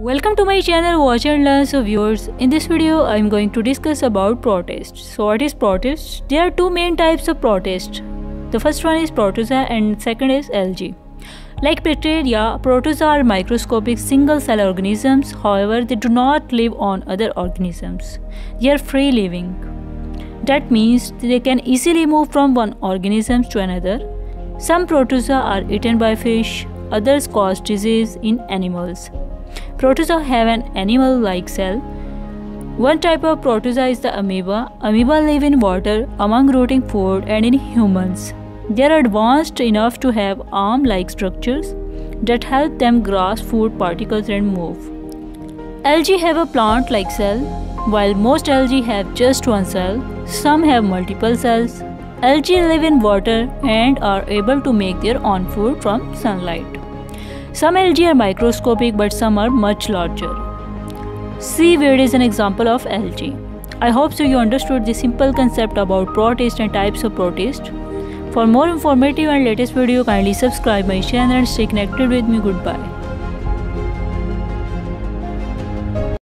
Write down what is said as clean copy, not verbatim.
Welcome to my channel Watch and Learn. So viewers, in this video I am going to discuss about protists. So what is protists? There are two main types of protists. The first one is protozoa and second is algae. Like bacteria, protozoa are microscopic single cell organisms. However, they do not live on other organisms. They are free living. That means they can easily move from one organism to another. Some protozoa are eaten by fish, others cause disease in animals. Protozoa have an animal-like cell. One type of protozoa is the amoeba. Amoeba live in water, among rotting food, and in humans. They are advanced enough to have arm-like structures that help them grasp food particles and move. Algae have a plant-like cell. While most algae have just one cell, some have multiple cells. Algae live in water and are able to make their own food from sunlight. Some algae are microscopic, but some are much larger. Seaweed is an example of algae. I hope so you understood the simple concept about protists and types of protists. For more informative and latest video, kindly subscribe my channel and stay connected with me. Goodbye.